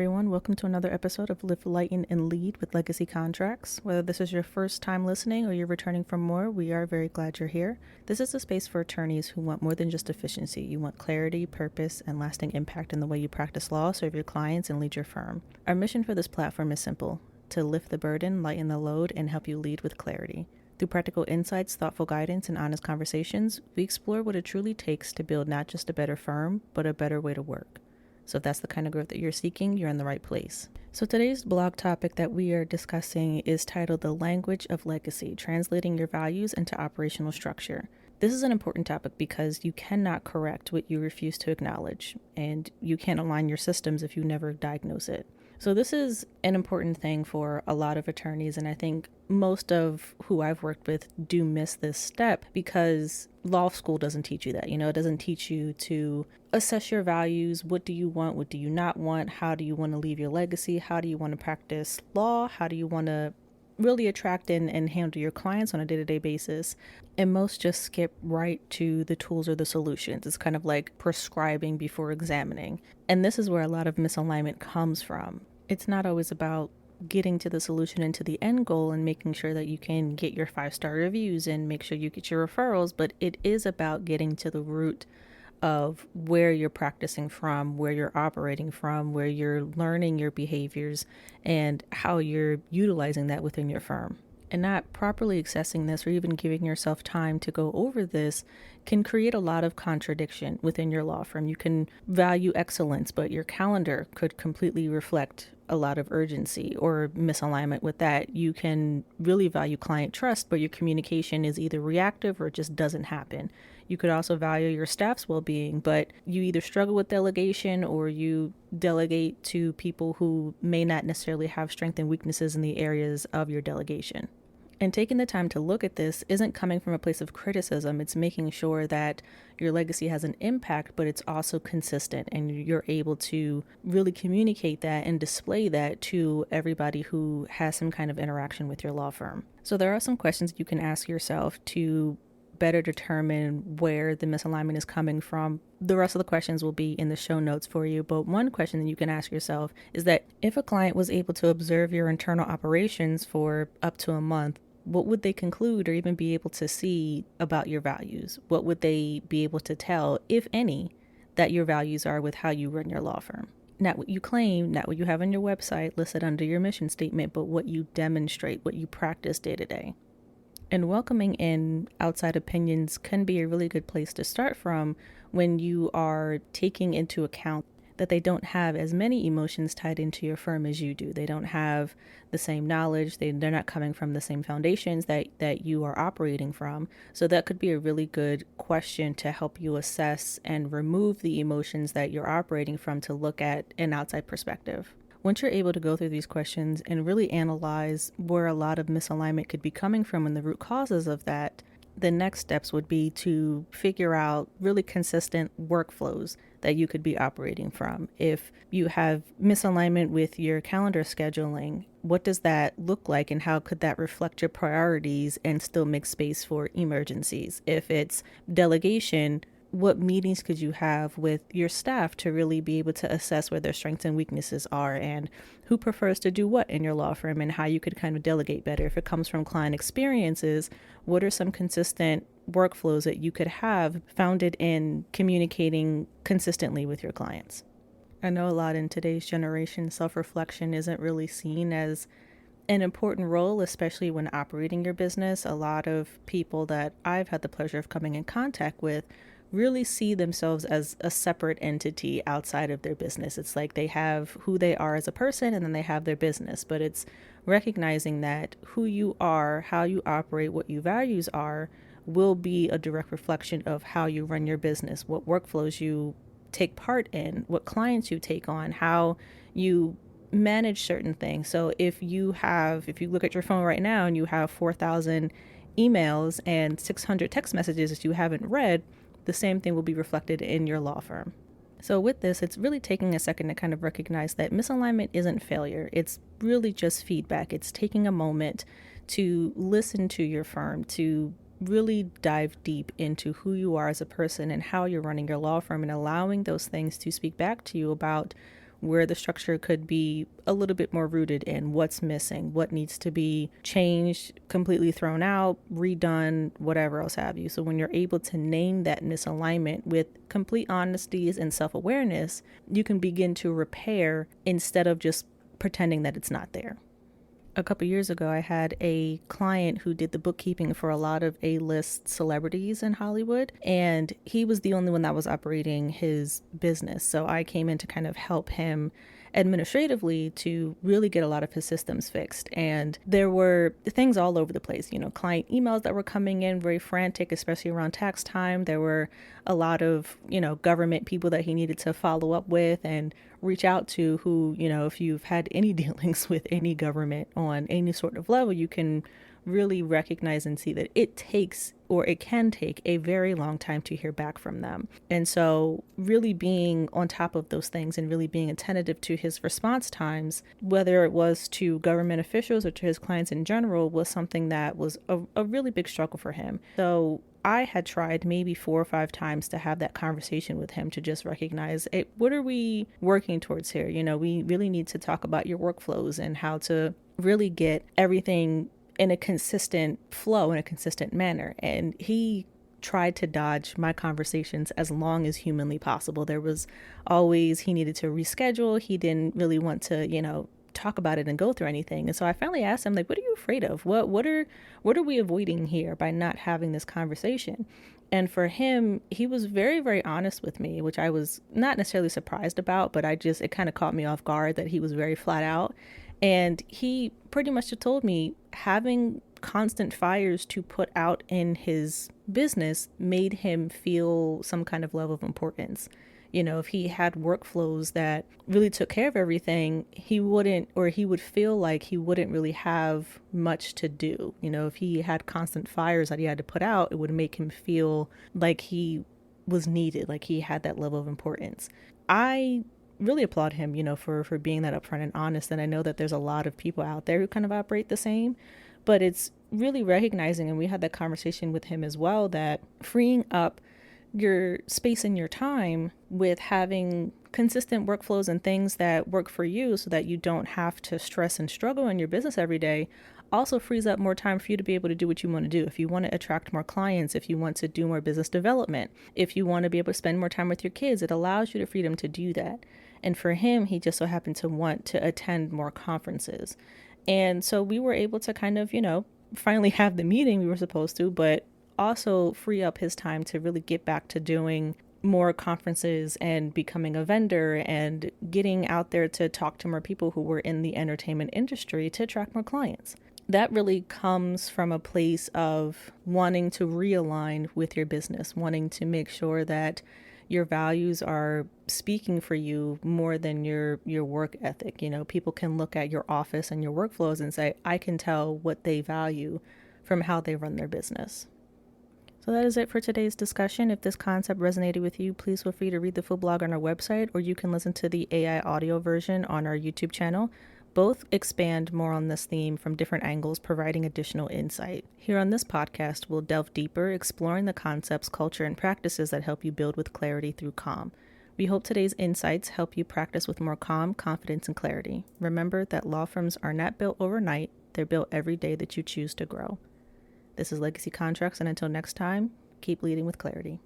everyone. Welcome to another episode of Live, Lighten, and Lead with Legacy Contracts. Whether this is your first time listening or you're returning for more, we are very glad you're here. This is a space for attorneys who want more than just efficiency. You want clarity, purpose, and lasting impact in the way you practice law, serve your clients, and lead your firm. Our mission for this platform is simple: to lift the burden, lighten the load, and help you lead with clarity. Through practical insights, thoughtful guidance, and honest conversations, we explore what it truly takes to build not just a better firm, but a better way to work. So if that's the kind of growth that you're seeking, you're in the right place. So today's blog topic that we are discussing is titled The Language of Legacy, Translating Your Values into Operational Structure. This is an important topic because you cannot correct what you refuse to acknowledge, and you can't align your systems if you never diagnose it. So this is an important thing for a lot of attorneys, and I think most of who I've worked with do miss this step because law school doesn't teach you that. It doesn't teach you to assess your values. What do you want? What do you not want? How do you want to leave your legacy? How do you want to practice law? How do you want to really attract and handle your clients on a day-to-day basis? And most just skip right to the tools or the solutions. It's kind of like prescribing before examining. And this is where a lot of misalignment comes from. It's not always about getting to the solution and to the end goal and making sure that you can get your 5-star reviews and make sure you get your referrals, but it is about getting to the root of where you're practicing from, where you're operating from, where you're learning your behaviors, and how you're utilizing that within your firm. And not properly accessing this or even giving yourself time to go over this can create a lot of contradiction within your law firm. You can value excellence, but your calendar could completely reflect a lot of urgency or misalignment with that. You can really value client trust, but your communication is either reactive or it just doesn't happen. You could also value your staff's well-being, but you either struggle with delegation or you delegate to people who may not necessarily have strengths and weaknesses in the areas of your delegation. And taking the time to look at this isn't coming from a place of criticism. It's making sure that your legacy has an impact, but it's also consistent and you're able to really communicate that and display that to everybody who has some kind of interaction with your law firm. So there are some questions you can ask yourself to better determine where the misalignment is coming from. The rest of the questions will be in the show notes for you. But one question that you can ask yourself is that if a client was able to observe your internal operations for up to a month, what would they conclude or even be able to see about your values? What would they be able to tell, if any, that your values are with how you run your law firm? Not what you claim, not what you have on your website listed under your mission statement, but what you demonstrate, what you practice day to day. And welcoming in outside opinions can be a really good place to start from when you are taking into account that they don't have as many emotions tied into your firm as you do. They don't have the same knowledge. They're not coming from the same foundations that you are operating from. So that could be a really good question to help you assess and remove the emotions that you're operating from to look at an outside perspective. Once you're able to go through these questions and really analyze where a lot of misalignment could be coming from and the root causes of that, the next steps would be to figure out really consistent workflows that you could be operating from. If you have misalignment with your calendar scheduling, what does that look like and how could that reflect your priorities and still make space for emergencies? If it's delegation, what meetings could you have with your staff to really be able to assess where their strengths and weaknesses are and who prefers to do what in your law firm and how you could kind of delegate better? If it comes from client experiences, what are some consistent workflows that you could have founded in communicating consistently with your clients? I know a lot in today's generation, self-reflection isn't really seen as an important role, especially when operating your business. A lot of people that I've had the pleasure of coming in contact with really see themselves as a separate entity outside of their business. It's like they have who they are as a person and then they have their business, but it's recognizing that who you are, how you operate, what your values are, will be a direct reflection of how you run your business, what workflows you take part in, what clients you take on, how you manage certain things. So if you look at your phone right now and you have 4,000 emails and 600 text messages that you haven't read, the same thing will be reflected in your law firm. So with this, it's really taking a second to kind of recognize that misalignment isn't failure. It's really just feedback. It's taking a moment to listen to your firm, to really dive deep into who you are as a person and how you're running your law firm and allowing those things to speak back to you about where the structure could be a little bit more rooted in what's missing, what needs to be changed, completely thrown out, redone, whatever else have you. So when you're able to name that misalignment with complete honesty and self-awareness, you can begin to repair instead of just pretending that it's not there. A couple years ago, I had a client who did the bookkeeping for a lot of A-list celebrities in Hollywood, and he was the only one that was operating his business. So I came in to kind of help him administratively to really get a lot of his systems fixed. And there were things all over the place, client emails that were coming in very frantic, especially around tax time. There were a lot of, government people that he needed to follow up with and reach out to who, if you've had any dealings with any government on any sort of level, you can really recognize and see that it can take a very long time to hear back from them. And so really being on top of those things and really being attentive to his response times, whether it was to government officials or to his clients in general, was something that was a really big struggle for him. So I had tried maybe 4 or 5 times to have that conversation with him to just recognize, hey, what are we working towards here? We really need to talk about your workflows and how to really get everything in a consistent flow, in a consistent manner. And he tried to dodge my conversations as long as humanly possible. There was always, he needed to reschedule. He didn't really want to, talk about it and go through anything. And so I finally asked him, what are you afraid of? What are we avoiding here by not having this conversation? And for him, he was very, very honest with me, which I was not necessarily surprised about, but it kind of caught me off guard that he was very flat out. And he pretty much told me having constant fires to put out in his business made him feel some kind of level of importance. If he had workflows that really took care of everything, he would feel like he wouldn't really have much to do. If he had constant fires that he had to put out, it would make him feel like he was needed, like he had that level of importance. I really applaud him, for being that upfront and honest. And I know that there's a lot of people out there who kind of operate the same, but it's really recognizing, and we had that conversation with him as well, that freeing up your space and your time with having consistent workflows and things that work for you so that you don't have to stress and struggle in your business every day also frees up more time for you to be able to do what you want to do. If you want to attract more clients, if you want to do more business development, if you want to be able to spend more time with your kids, it allows you the freedom to do that. And for him, he just so happened to want to attend more conferences. And so we were able to kind of, finally have the meeting we were supposed to, but also free up his time to really get back to doing more conferences and becoming a vendor and getting out there to talk to more people who were in the entertainment industry to attract more clients. That really comes from a place of wanting to realign with your business, wanting to make sure that your values are speaking for you more than your work ethic. People can look at your office and your workflows and say, I can tell what they value from how they run their business. So that is it for today's discussion. If this concept resonated with you, please feel free to read the full blog on our website, or you can listen to the AI audio version on our YouTube channel. Both expand more on this theme from different angles, providing additional insight. Here on this podcast, we'll delve deeper, exploring the concepts, culture, and practices that help you build with clarity through calm. We hope today's insights help you practice with more calm, confidence, and clarity. Remember that law firms are not built overnight. They're built every day that you choose to grow. This is Legacy Contracts, and until next time, keep leading with clarity.